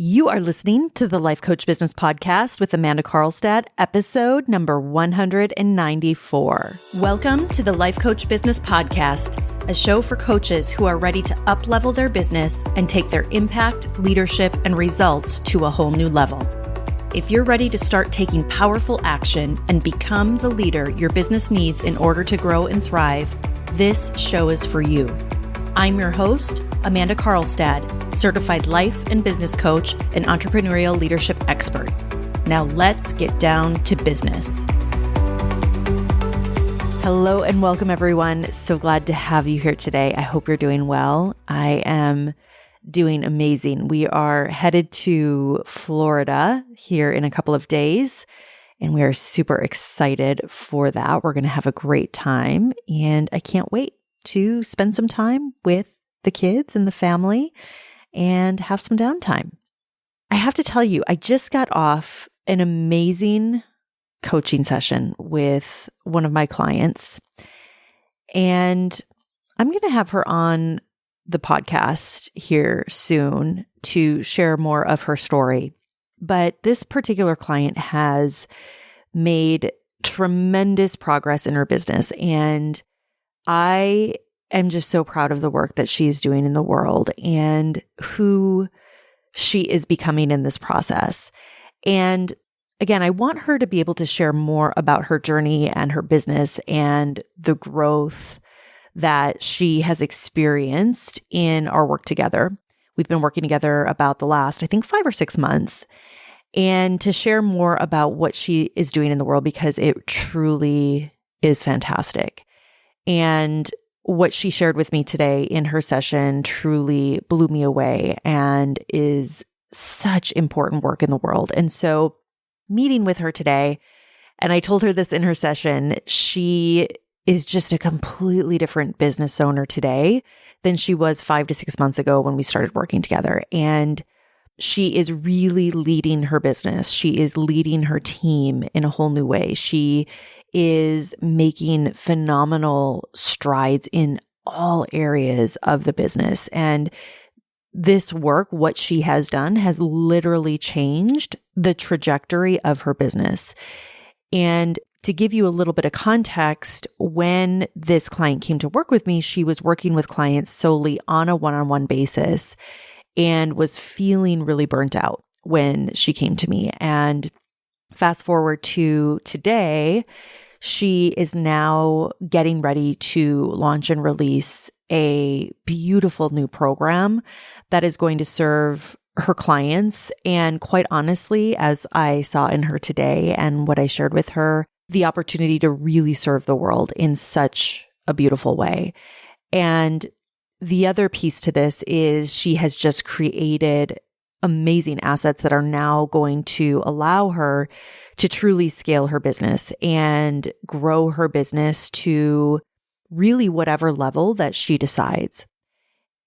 You are listening to the Life Coach Business Podcast with Amanda Carlstad, episode number 194. Welcome to the Life Coach Business Podcast, a show for coaches who are ready to up-level their business and take their impact, leadership, and results to a whole new level. If you're ready to start taking powerful action and become the leader your business needs in order to grow and thrive, this show is for you. I'm your host, Amanda Carlstad, certified life and business coach and entrepreneurial leadership expert. Now let's get down to business. Hello and welcome, everyone. So glad to have you here today. I hope you're doing well. I am doing amazing. We are headed to Florida here in a couple of days, and we are super excited for that. We're going to have a great time, and I can't wait to spend some time with the kids and the family and have some downtime. I have to tell you, I just got off an amazing coaching session with one of my clients, and I'm going to have her on the podcast here soon to share more of her story. But this particular client has made tremendous progress in her business, and I am just so proud of the work that she's doing in the world and who she is becoming in this process. And again, I want her to be able to share more about her journey and her business and the growth that she has experienced in our work together. We've been working together about the last, I think, 5 or 6 months, and to share more about what she is doing in the world, because it truly is fantastic. And what she shared with me today in her session truly blew me away and is such important work in the world. And so meeting with her today, and I told her this in her session, she is just a completely different business owner today than she was 5 to 6 months ago when we started working together. And she is really leading her business. She is leading her team in a whole new way. She is making phenomenal strides in all areas of the business. And this work, what she has done, has literally changed the trajectory of her business. And to give you a little bit of context, when this client came to work with me, she was working with clients solely on a one-on-one basis and was feeling really burnt out when she came to me. And fast forward to today, she is now getting ready to launch and release a beautiful new program that is going to serve her clients. And quite honestly, as I saw in her today and what I shared with her, the opportunity to really serve the world in such a beautiful way. And the other piece to this is she has just created amazing assets that are now going to allow her to truly scale her business and grow her business to really whatever level that she decides.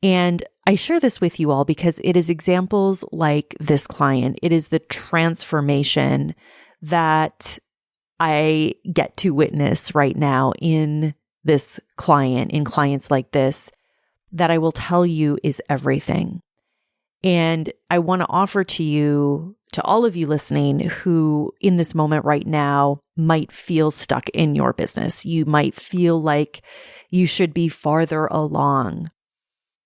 And I share this with you all because it is examples like this client. It is the transformation that I get to witness right now in this client, in clients like this, that I will tell you is everything. And I want to offer to you, to all of you listening who in this moment right now might feel stuck in your business. You might feel like you should be farther along.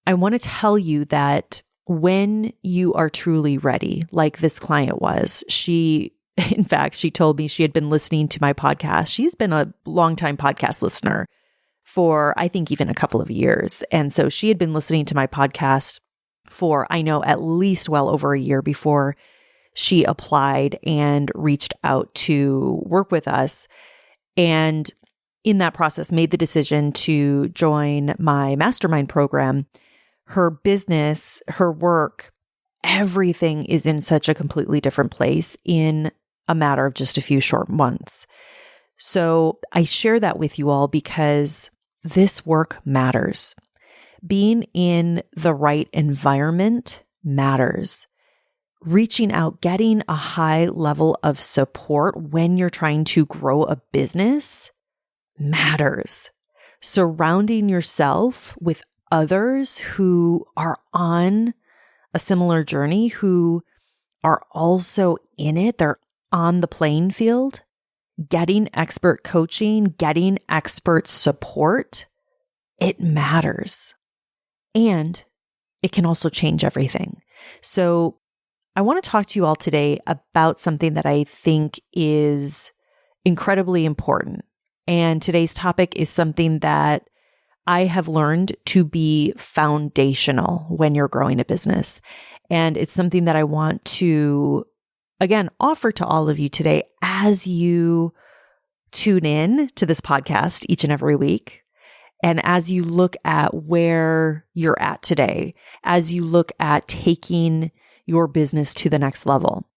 I want to tell you that when you are truly ready, like this client was, in fact, she told me she had been listening to my podcast. She's been a longtime podcast listener for, I think, even a couple of years. And so she had been listening to my podcast for, I know, at least well over a year before she applied and reached out to work with us. And in that process, made the decision to join my mastermind program. Her business, her work, everything is in such a completely different place in a matter of just a few short months. So I share that with you all because this work matters. Being in the right environment matters. Reaching out, getting a high level of support when you're trying to grow a business matters. Surrounding yourself with others who are on a similar journey, who are also in it. They're on the playing field, getting expert coaching, getting expert support. It matters. And it can also change everything. So I want to talk to you all today about something that I think is incredibly important. And today's topic is something that I have learned to be foundational when you're growing a business. And it's something that I want to, again, offer to all of you today as you tune in to this podcast each and every week. And as you look at where you're at today, as you look at taking your business to the next level.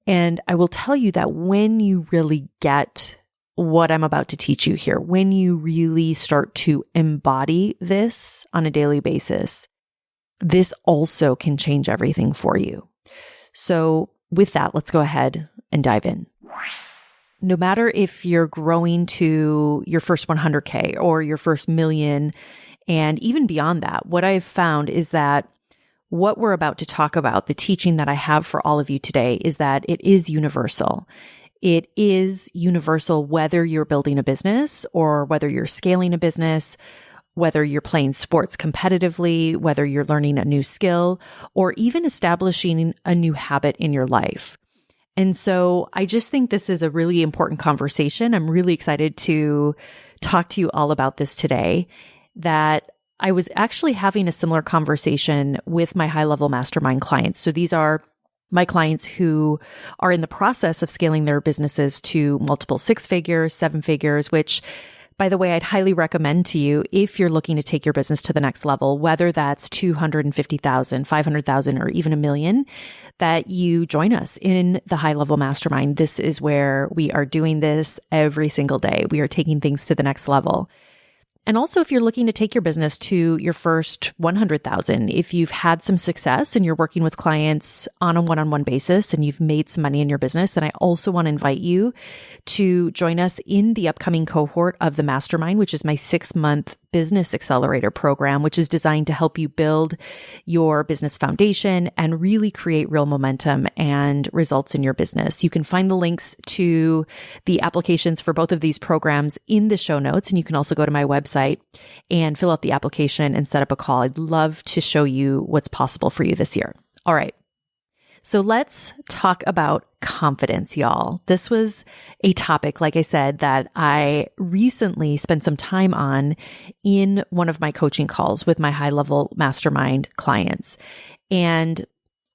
And I will tell you that when you really get what I'm about to teach you here, when you really start to embody this on a daily basis, this also can change everything for you. So with that, let's go ahead and dive in. No matter if you're growing to your first 100K or your first million, and even beyond that, what I've found is that what we're about to talk about, the teaching that I have for all of you today, is that it is universal. It is universal whether you're building a business or whether you're scaling a business, whether you're playing sports competitively, whether you're learning a new skill, or even establishing a new habit in your life. And so I just think this is a really important conversation. I'm really excited to talk to you all about this today. That I was actually having a similar conversation with my high-level mastermind clients. So these are my clients who are in the process of scaling their businesses to multiple 6 figures, 7 figures, which, by the way, I'd highly recommend to you if you're looking to take your business to the next level, whether that's 250,000, 500,000, or even $1 million, that you join us in the High Level Mastermind. This is where we are doing this every single day. We are taking things to the next level. And also, if you're looking to take your business to your first 100,000, if you've had some success and you're working with clients on a one-on-one basis and you've made some money in your business, then I also want to invite you to join us in the upcoming cohort of the Mastermind, which is my 6-month business accelerator program, which is designed to help you build your business foundation and really create real momentum and results in your business. You can find the links to the applications for both of these programs in the show notes, and you can also go to my website and fill out the application and set up a call. I'd love to show you what's possible for you this year. All right. So let's talk about confidence, y'all. This was a topic, like I said, that I recently spent some time on in one of my coaching calls with my high-level mastermind clients. And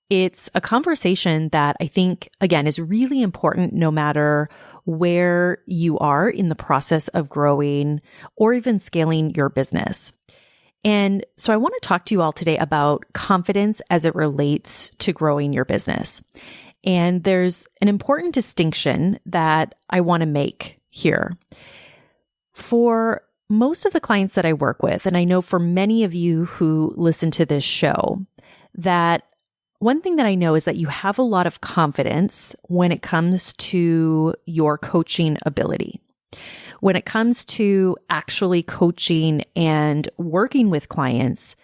it's a conversation that I think, again, is really important no matter where you are in the process of growing or even scaling your business. And so I want to talk to you all today about confidence as it relates to growing your business. And there's an important distinction that I want to make here. For most of the clients that I work with, and I know for many of you who listen to this show, that one thing that I know is that you have a lot of confidence when it comes to your coaching ability. When it comes to actually coaching and working with clients,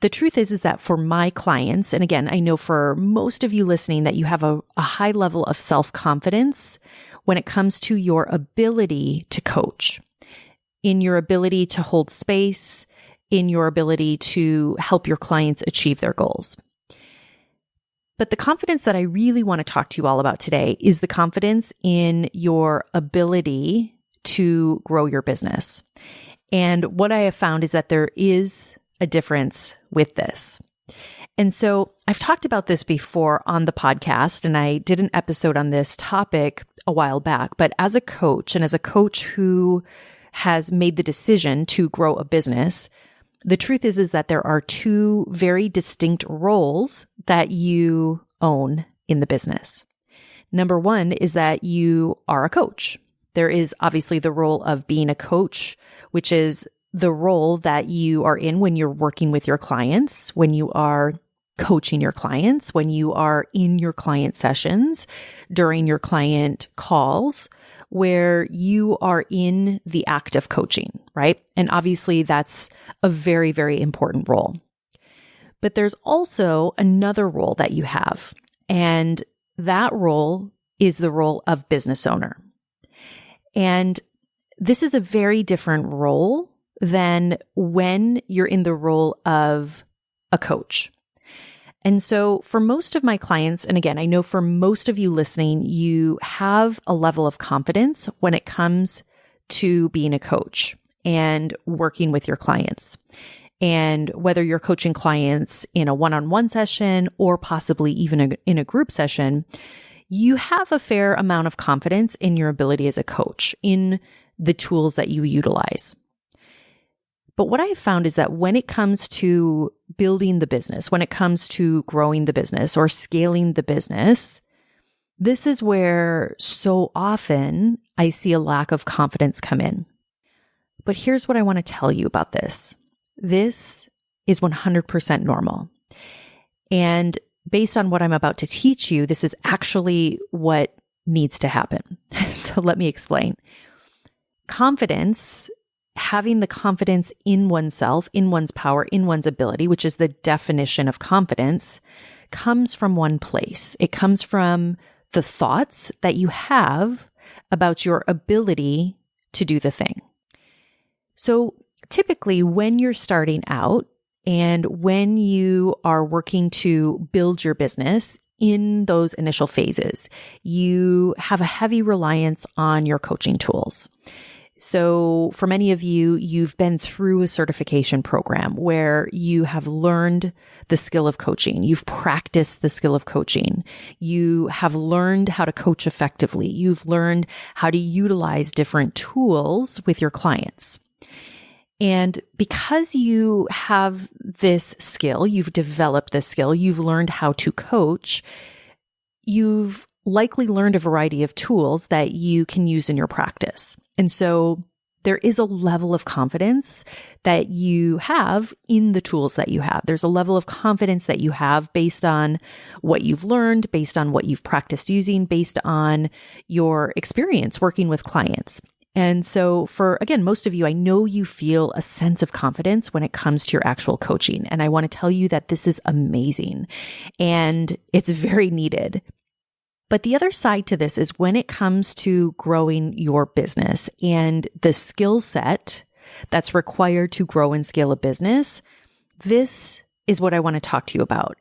the truth is that for my clients, and again, I know for most of you listening that you have a high level of self-confidence when it comes to your ability to coach, in your ability to hold space, in your ability to help your clients achieve their goals. But the confidence that I really want to talk to you all about today is the confidence in your ability to grow your business. And what I have found is that there is a difference with this. And so I've talked about this before on the podcast, and I did an episode on this topic a while back. But as a coach, and as a coach who has made the decision to grow a business, the truth is that there are 2 very distinct roles that you own in the business. Number 1 is that you are a coach. There is obviously the role of being a coach, which is the role that you are in when you're working with your clients, when you are coaching your clients, when you are in your client sessions, during your client calls, where you are in the act of coaching, right? And obviously that's a very, very important role. But there's also another role that you have, And that role is the role of business owner. And this is a very different role than when you're in the role of a coach. And so for most of my clients, and again, I know for most of you listening, you have a level of confidence when it comes to being a coach and working with your clients. And whether you're coaching clients in a one-on-one session or possibly even in a group session, you have a fair amount of confidence in your ability as a coach, in the tools that you utilize. But what I have found is that when it comes to building the business, when it comes to growing the business or scaling the business, this is where so often I see a lack of confidence come in. But here's what I want to tell you about this. This is 100% normal. And based on what I'm about to teach you, this is actually what needs to happen. So let me explain. Confidence, having the confidence in oneself, in one's power, in one's ability, which is the definition of confidence, comes from one place. It comes from the thoughts that you have about your ability to do the thing. So typically when you're starting out and when you are working to build your business in those initial phases, you have a heavy reliance on your coaching tools. So for many of you, you've been through a certification program where you have learned the skill of coaching. You've practiced the skill of coaching. You have learned how to coach effectively. You've learned how to utilize different tools with your clients. And because you have this skill, you've developed this skill, you've learned how to coach, you've likely learned a variety of tools that you can use in your practice. And so there is a level of confidence that you have in the tools that you have. There's a level of confidence that you have based on what you've learned, based on what you've practiced using, based on your experience working with clients. And so for, again, most of you, I know you feel a sense of confidence when it comes to your actual coaching. And I want to tell you that this is amazing and it's very needed. But the other side to this is when it comes to growing your business and the skill set that's required to grow and scale a business, this is what I want to talk to you about.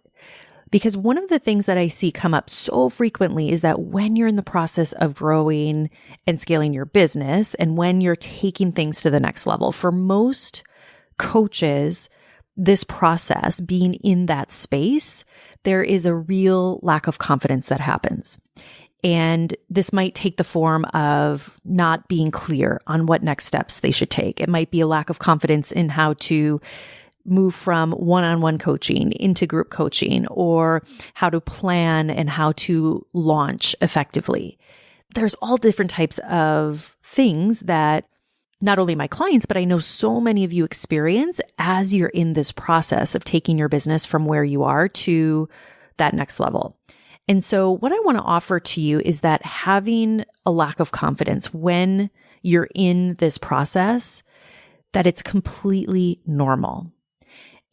Because one of the things that I see come up so frequently is that when you're in the process of growing and scaling your business and when you're taking things to the next level, for most coaches, this process, being in that space, there is a real lack of confidence that happens. And this might take the form of not being clear on what next steps they should take. It might be a lack of confidence in how to move from one-on-one coaching into group coaching, or how to plan and how to launch effectively. There's all different types of things that not only my clients, but I know so many of you experience as you're in this process of taking your business from where you are to that next level. And so what I want to offer to you is that having a lack of confidence when you're in this process, that it's completely normal.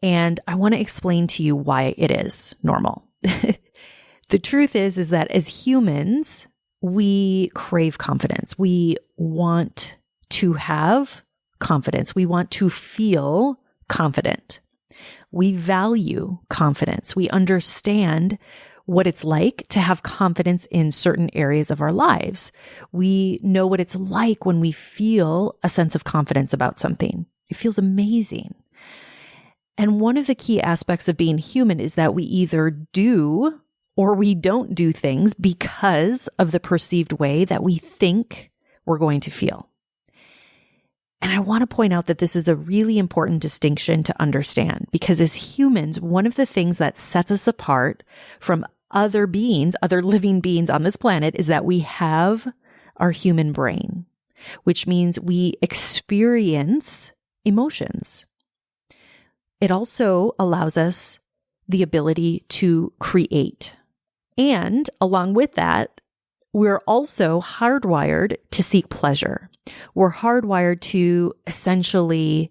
And I want to explain to you why it is normal. The truth is that as humans, we crave confidence. We want to have confidence. We want to feel confident. We value confidence. We understand what it's like to have confidence in certain areas of our lives. We know what it's like when we feel a sense of confidence about something. It feels amazing. And one of the key aspects of being human is that we either do or we don't do things because of the perceived way that we think we're going to feel. And I want to point out that this is a really important distinction to understand, because as humans, one of the things that sets us apart from other beings, other living beings on this planet, is that we have our human brain, which means we experience emotions. It also allows us the ability to create. And along with that, we're also hardwired to seek pleasure. We're hardwired to essentially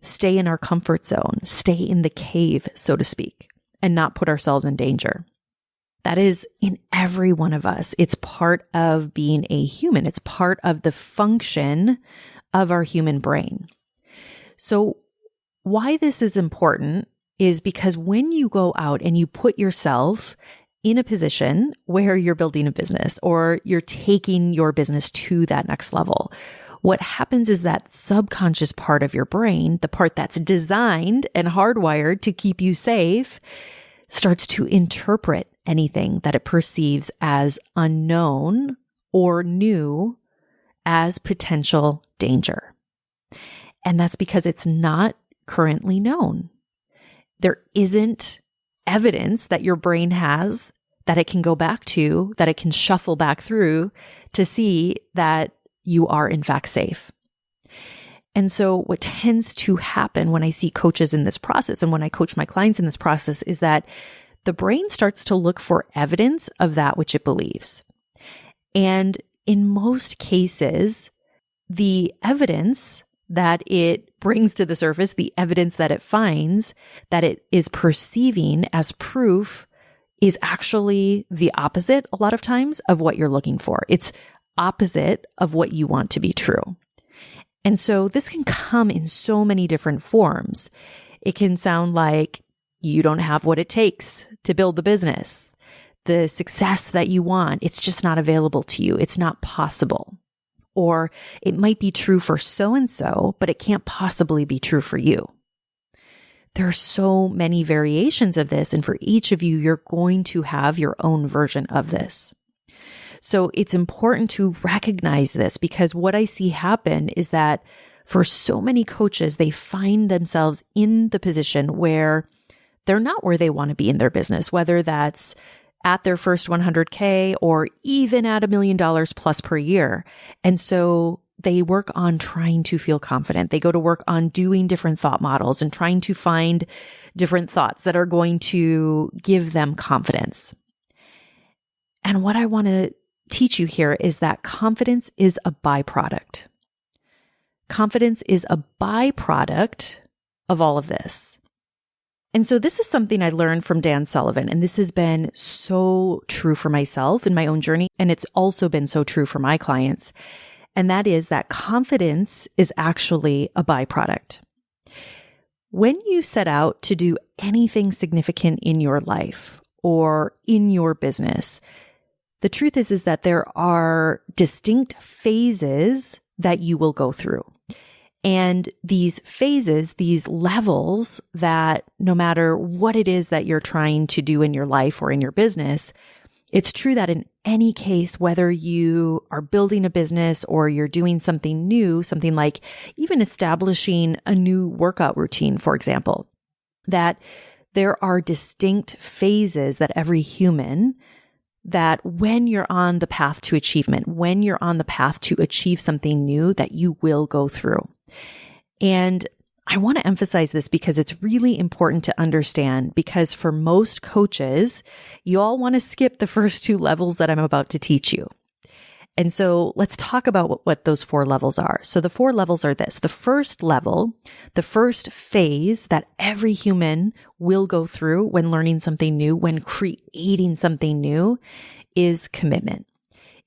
stay in our comfort zone, stay in the cave, so to speak, and not put ourselves in danger. That is in every one of us. It's part of being a human. It's part of the function of our human brain. So why this is important is because when you go out and you put yourself in a position where you're building a business or you're taking your business to that next level, what happens is that subconscious part of your brain, the part that's designed and hardwired to keep you safe, starts to interpret anything that it perceives as unknown or new as potential danger. And that's because it's not currently known. There isn't evidence that your brain has that it can go back to, that it can shuffle back through to see that you are in fact safe. And so what tends to happen when I see coaches in this process and when I coach my clients in this process is that the brain starts to look for evidence of that which it believes. And in most cases, the evidence that it brings to the surface, the evidence that it finds, that it is perceiving as proof, is actually the opposite a lot of times of what you're looking for. It's opposite of what you want to be true. And so this can come in so many different forms. It can sound like you don't have what it takes to build the business. The success that you want, it's just not available to you. It's not possible. Or it might be true for so-and-so, but it can't possibly be true for you. There are so many variations of this, and for each of you, you're going to have your own version of this. So it's important to recognize this, because what I see happen is that for so many coaches, they find themselves in the position where they're not where they want to be in their business, whether that's at their first 100K or even at $1 million plus per year. And so they work on trying to feel confident. They go to work on doing different thought models and trying to find different thoughts that are going to give them confidence. And what I want to teach you here is that confidence is a byproduct. Confidence is a byproduct of all of this. And so this is something I learned from Dan Sullivan, and this has been so true for myself in my own journey, and it's also been so true for my clients. And that is that confidence is actually a byproduct. When you set out to do anything significant in your life or in your business, the truth is that there are distinct phases that you will go through. And these phases, these levels that no matter what it is that you're trying to do in your life or in your business, it's true that in any case, whether you are building a business or you're doing something new, something like even establishing a new workout routine, for example, that there are distinct phases that every human, that when you're on the path to achievement, when you're on the path to achieve something new, that you will go through. And I want to emphasize this because it's really important to understand, because for most coaches, you all want to skip the first two levels that I'm about to teach you. And so let's talk about what those four levels are. So the four levels are this. The first level, the first phase that every human will go through when learning something new, when creating something new, is commitment.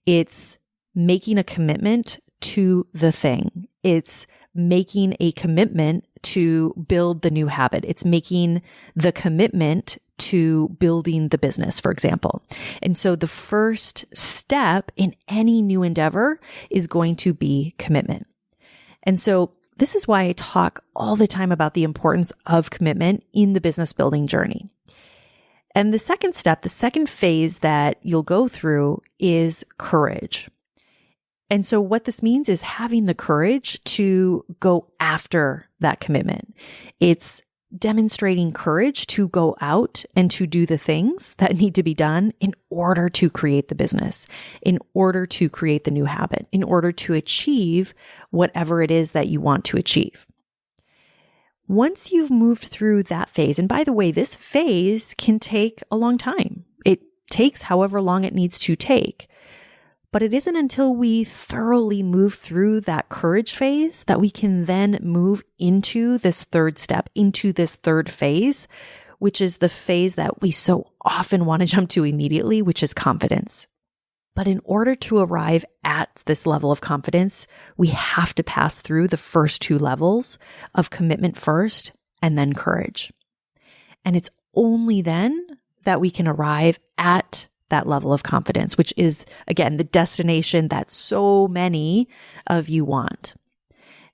It's making a commitment to the thing. It's making a commitment to build the new habit. It's making the commitment to building the business, for example. And so the first step in any new endeavor is going to be commitment. And so this is why I talk all the time about the importance of commitment in the business building journey. And the second step, the second phase that you'll go through is courage. And so what this means is having the courage to go after that commitment. It's demonstrating courage to go out and to do the things that need to be done in order to create the business, in order to create the new habit, in order to achieve whatever it is that you want to achieve. Once you've moved through that phase, and by the way, this phase can take a long time. It takes however long it needs to take. But it isn't until we thoroughly move through that courage phase that we can then move into this third step, into this third phase, which is the phase that we so often want to jump to immediately, which is confidence. But in order to arrive at this level of confidence, we have to pass through the first two levels of commitment first and then courage. And it's only then that we can arrive at that level of confidence, which is, again, the destination that so many of you want.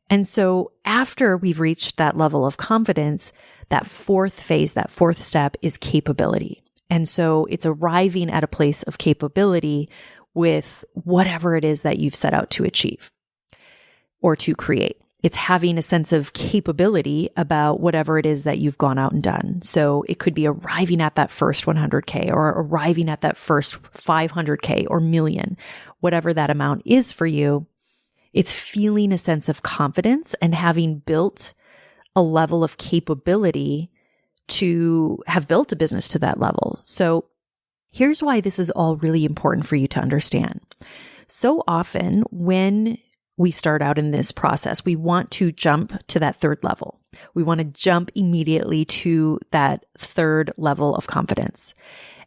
And so after we've reached that level of confidence, that fourth phase, that fourth step is capability. And so it's arriving at a place of capability with whatever it is that you've set out to achieve or to create. It's having a sense of capability about whatever it is that you've gone out and done. So it could be arriving at that first 100K or arriving at that first 500K or million, whatever that amount is for you. It's feeling a sense of confidence and having built a level of capability to have built a business to that level. So here's why this is all really important for you to understand. So often when we start out in this process, we want to jump to that third level. We want to jump immediately to that third level of confidence.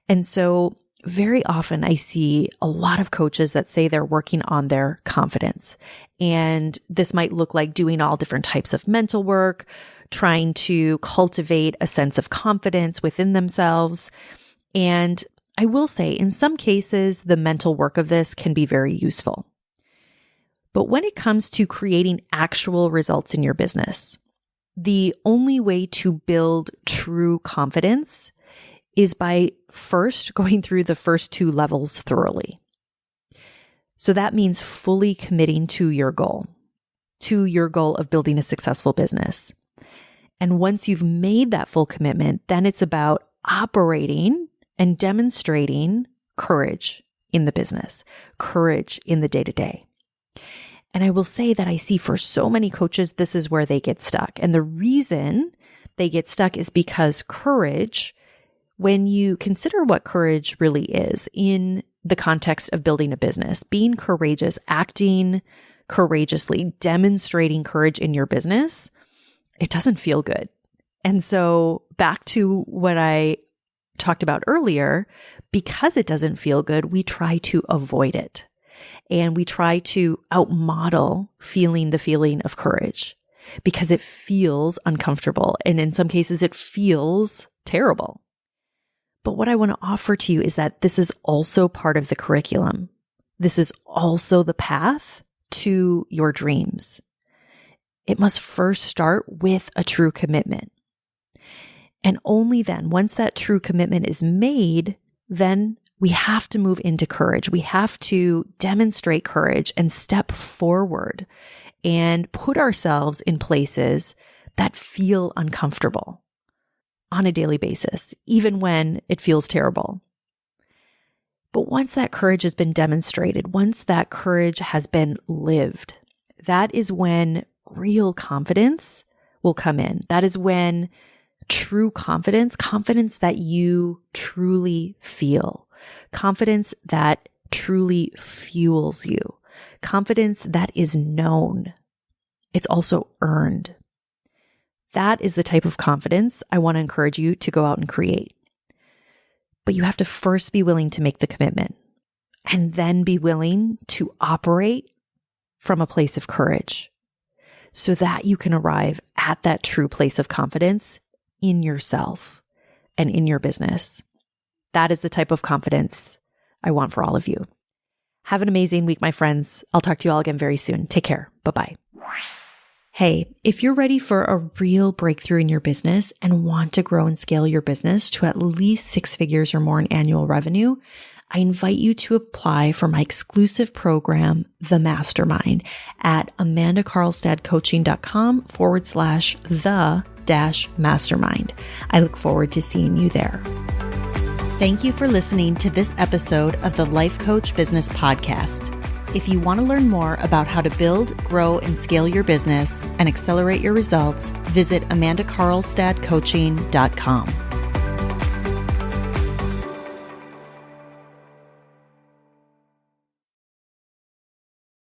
And so very often I see a lot of coaches that say they're working on their confidence. And this might look like doing all different types of mental work, trying to cultivate a sense of confidence within themselves. And I will say, in some cases, the mental work of this can be very useful. But when it comes to creating actual results in your business, the only way to build true confidence is by first going through the first two levels thoroughly. So that means fully committing to your goal of building a successful business. And once you've made that full commitment, then it's about operating and demonstrating courage in the business, courage in the day-to-day. And I will say that I see for so many coaches, this is where they get stuck. And the reason they get stuck is because courage, when you consider what courage really is in the context of building a business, being courageous, acting courageously, demonstrating courage in your business, it doesn't feel good. And so back to what I talked about earlier, because it doesn't feel good, we try to avoid it. And we try to outmodel feeling the feeling of courage because it feels uncomfortable. And in some cases, it feels terrible. But what I want to offer to you is that this is also part of the curriculum. This is also the path to your dreams. It must first start with a true commitment. And only then, once that true commitment is made, then we have to move into courage. We have to demonstrate courage and step forward and put ourselves in places that feel uncomfortable on a daily basis, even when it feels terrible. But once that courage has been demonstrated, once that courage has been lived, that is when real confidence will come in. That is when true confidence that you truly feel, confidence that truly fuels you, confidence that is known. It's also earned. That is the type of confidence I want to encourage you to go out and create. But you have to first be willing to make the commitment and then be willing to operate from a place of courage so that you can arrive at that true place of confidence in yourself and in your business. That is the type of confidence I want for all of you. Have an amazing week, my friends. I'll talk to you all again very soon. Take care. Bye-bye. Hey, if you're ready for a real breakthrough in your business and want to grow and scale your business to at least 6 figures or more in annual revenue, I invite you to apply for my exclusive program, The Mastermind, at amandacarlstadcoaching.com/the-mastermind. I look forward to seeing you there. Thank you for listening to this episode of the Life Coach Business Podcast. If you want to learn more about how to build, grow, and scale your business and accelerate your results, visit amandacarlstadcoaching.com.